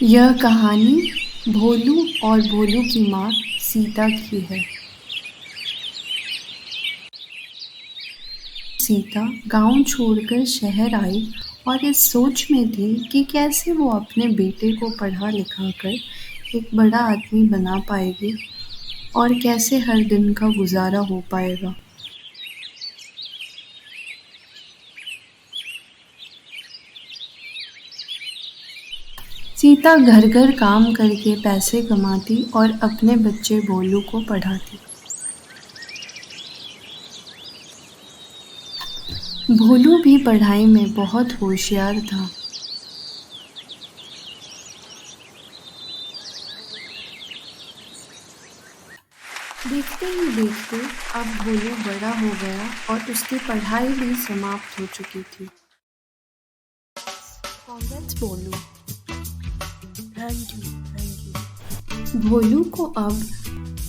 यह कहानी भोलू और भोलू की माँ सीता की है। सीता गांव छोड़कर शहर आई और इस सोच में थी कि कैसे वो अपने बेटे को पढ़ा लिखा कर एक बड़ा आदमी बना पाएगी और कैसे हर दिन का गुजारा हो पाएगा। सीता घर घर काम करके पैसे कमाती और अपने बच्चे भोलू को पढ़ाती। भोलू भी पढ़ाई में बहुत होशियार था। देखते ही देखते अब भोलू बड़ा हो गया और उसकी पढ़ाई भी समाप्त हो चुकी थी। कांग्रेस भोलू। Thank you. भोलू को अब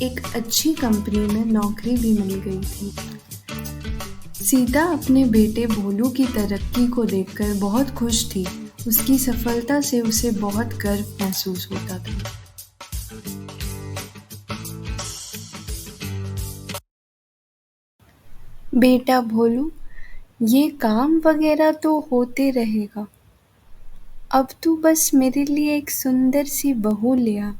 एक अच्छी कंपनी में नौकरी भी मिल गई थी। सीता अपने बेटे भोलू की तरक्की को देखकर बहुत खुश थी। उसकी सफलता से उसे बहुत गर्व महसूस होता था। बेटा भोलू, ये काम वगैरह तो होते रहेगा। अब तू बस मेरे लिए एक सुंदर सी बहू ले आ।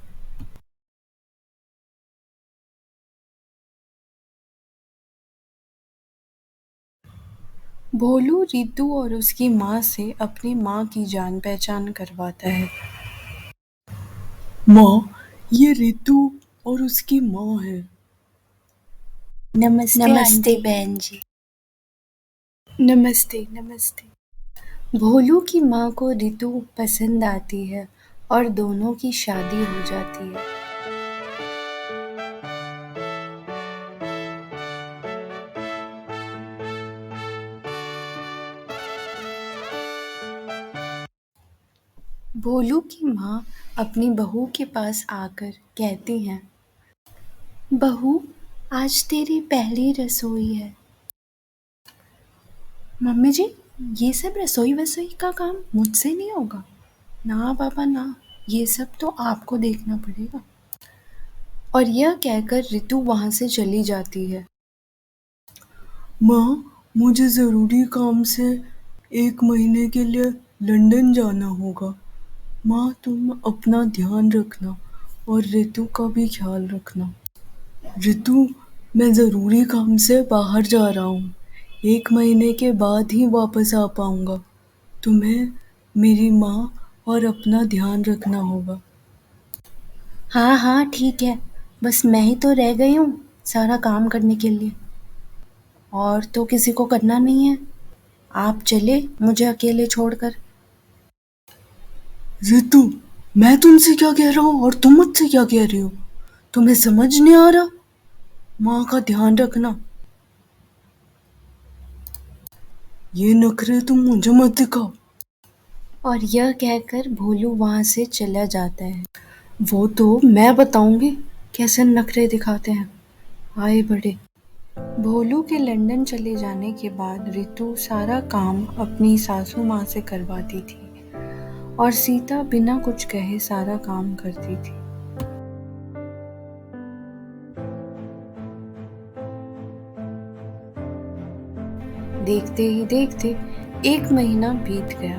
भोलू रितु और उसकी माँ से अपनी माँ की जान पहचान करवाता है। माँ, ये रितु और उसकी माँ है। नमस्ते नमस्ते आंटी। बहन जी। नमस्ते नमस्ते। भोलू की माँ को रितु पसंद आती है और दोनों की शादी हो जाती है। भोलू की माँ अपनी बहू के पास आकर कहती हैं, बहू, आज तेरी पहली रसोई है। मम्मी जी, ये सब रसोई वसोई का काम मुझसे नहीं होगा। ना पापा ना, ये सब तो आपको देखना पड़ेगा। और यह कहकर रितु वहाँ से चली जाती है। माँ, मुझे ज़रूरी काम से 1 महीने के लिए लंदन जाना होगा। माँ, तुम अपना ध्यान रखना और रितु का भी ख्याल रखना। रितु, मैं ज़रूरी काम से बाहर जा रहा हूँ। 1 महीने के बाद ही वापस आ पाऊँगा। तुम्हें मेरी माँ और अपना ध्यान रखना होगा। हाँ हाँ ठीक है, बस मैं ही तो रह गई हूँ सारा काम करने के लिए। और तो किसी को करना नहीं है। आप चले मुझे अकेले छोड़कर। रितु, मैं तुमसे क्या कह रहा हूँ और तुम मुझसे क्या कह रही हो? तुम्हें समझ नहीं आ रहा? माँ का ध्यान रखना। ये नखरे तुम मुझे मत दिखाओ। और यह कहकर भोलू वहाँ से चला जाता है। वो तो मैं बताऊंगी कैसे नखरे दिखाते हैं। आए बड़े। भोलू के लंदन चले जाने के बाद रितु सारा काम अपनी सासू माँ से करवाती थी और सीता बिना कुछ कहे सारा काम करती थी। देखते ही देखते 1 महीना बीत गया।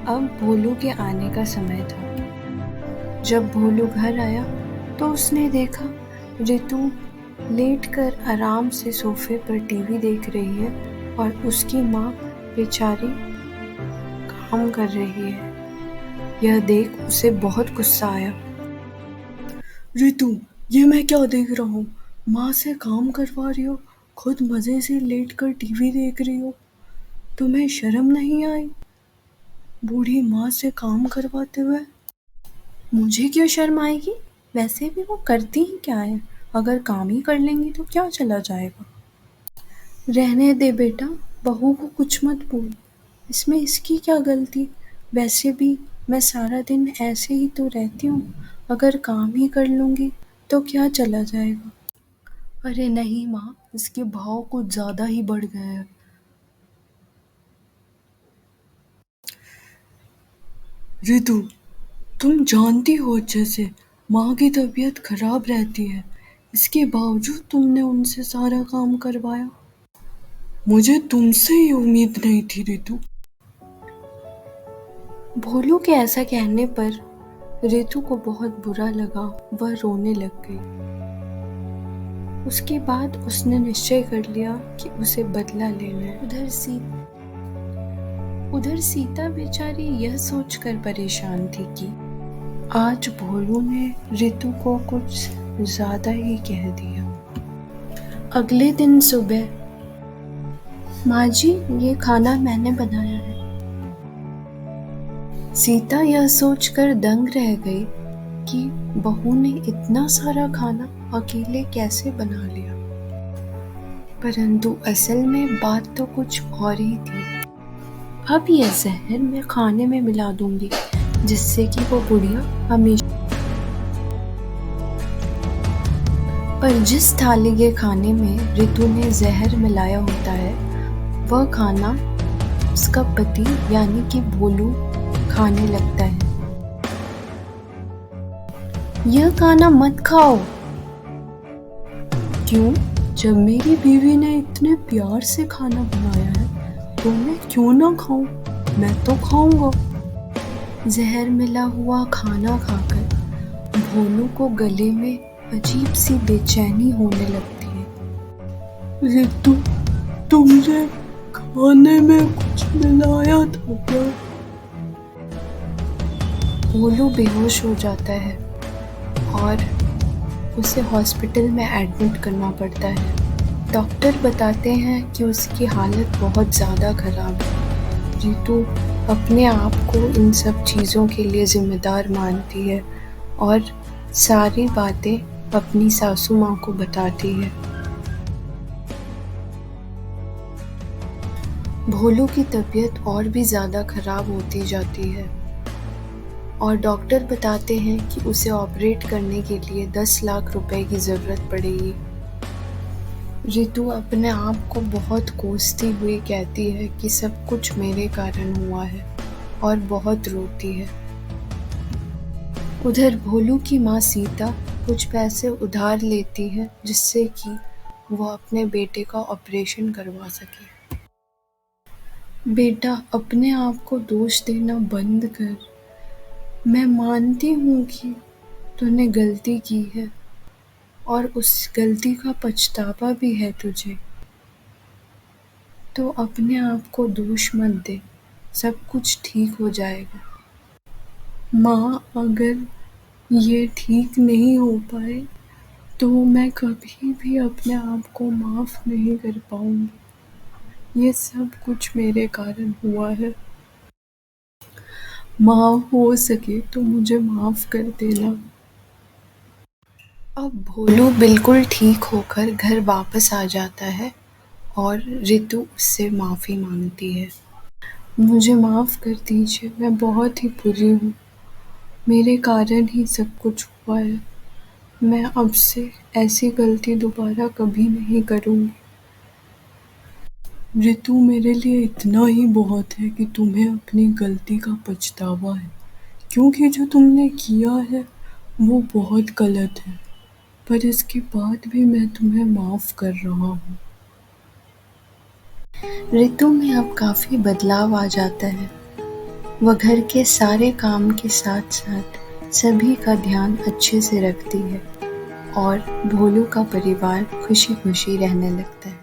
अब भोलू के आने का समय था। जब भोलू घर आया तो उसने देखा रितु लेटकर आराम से सोफे पर टीवी देख रही है और उसकी माँ बेचारी काम कर रही है। यह देख उसे बहुत गुस्सा आया। रितु, ये मैं क्या देख रहा हूँ? माँ से काम करवा रही हो, खुद मजे से लेट कर टीवी देख रही हो। तुम्हें शर्म नहीं आई बूढ़ी माँ से काम करवाते हुए? मुझे क्यों शर्म आएगी? वैसे भी वो करती ही क्या है? अगर काम ही कर लेंगी तो क्या चला जाएगा? रहने दे बेटा, बहू को कुछ मत बोल। इसमें इसकी क्या गलती? वैसे भी मैं सारा दिन ऐसे ही तो रहती हूँ। अगर काम ही कर लूँगी तो क्या चला जाएगा? अरे नहीं माँ, इसके भाव कुछ ज्यादा ही बढ़ गए हैं। रितु, तुम जानती हो अच्छे से माँ की तबीयत खराब रहती है, इसके बावजूद तुमने उनसे सारा काम करवाया। मुझे तुमसे ये उम्मीद नहीं थी रितु। भोलू के ऐसा कहने पर रितु को बहुत बुरा लगा। वह रोने लग गई। उसके बाद उसने निश्चय कर लिया कि उसे बदला लेना है। उधर सीता बेचारी यह सोचकर परेशान थी कि आज भोलू ने रितु को कुछ ज्यादा ही कह दिया। अगले दिन सुबह, माँ जी ये खाना मैंने बनाया है। सीता यह सोचकर दंग रह गई कि बहू ने इतना सारा खाना अकेले कैसे बना लिया। परंतु असल में बात तो कुछ और ही थी। अब यह जहर मैं खाने में मिला दूंगी जिससे कि वो बुढ़िया हमेशा। पर जिस थाली के खाने में रितु ने जहर मिलाया होता है वह खाना उसका पति यानी कि भोलू खाने लगता है। यह खाना मत खाओ। क्यों? जब मेरी बीवी ने इतने प्यार से खाना बनाया है तो मैं क्यों ना खाऊं? मैं तो खाऊंगा। जहर मिला हुआ खाना खाकर भोलू को गले में अजीब सी बेचैनी होने लगती है। रितु, तुमने खाने में कुछ मिलाया था क्या? भोलू बेहोश हो जाता है और उसे हॉस्पिटल में एडमिट करना पड़ता है। डॉक्टर बताते हैं कि उसकी हालत बहुत ज़्यादा खराब है। रितु अपने आप को इन सब चीज़ों के लिए जिम्मेदार मानती है और सारी बातें अपनी सासू माँ को बताती है। भोलू की तबीयत और भी ज़्यादा खराब होती जाती है और डॉक्टर बताते हैं कि उसे ऑपरेट करने के लिए 10 लाख रुपए की ज़रूरत पड़ेगी। रितु अपने आप को बहुत कोसती हुई कहती है कि सब कुछ मेरे कारण हुआ है और बहुत रोती है। उधर भोलू की माँ सीता कुछ पैसे उधार लेती है जिससे कि वो अपने बेटे का ऑपरेशन करवा सके। बेटा, अपने आप को दोष देना बंद कर। मैं मानती हूँ कि तूने गलती की है और उस गलती का पछतावा भी है तुझे। तो अपने आप को दोष मत दे, सब कुछ ठीक हो जाएगा। माँ, अगर ये ठीक नहीं हो पाए तो मैं कभी भी अपने आप को माफ नहीं कर पाऊंगी। ये सब कुछ मेरे कारण हुआ है। माँ, हो सके तो मुझे माफ कर देना। अब भोलू बिल्कुल ठीक होकर घर वापस आ जाता है और रितु उससे माफ़ी मांगती है। मुझे माफ़ कर दीजिए, मैं बहुत ही बुरी हूँ। मेरे कारण ही सब कुछ हुआ है। मैं अब से ऐसी गलती दोबारा कभी नहीं करूँगी। रितु, मेरे लिए इतना ही बहुत है कि तुम्हें अपनी गलती का पछतावा है, क्योंकि जो तुमने किया है वो बहुत गलत है। पर इसके बाद भी मैं तुम्हें माफ़ कर रहा हूँ। रितु में अब काफ़ी बदलाव आ जाता है। वह घर के सारे काम के साथ साथ सभी का ध्यान अच्छे से रखती है और भोलू का परिवार खुशी खुशी रहने लगता है।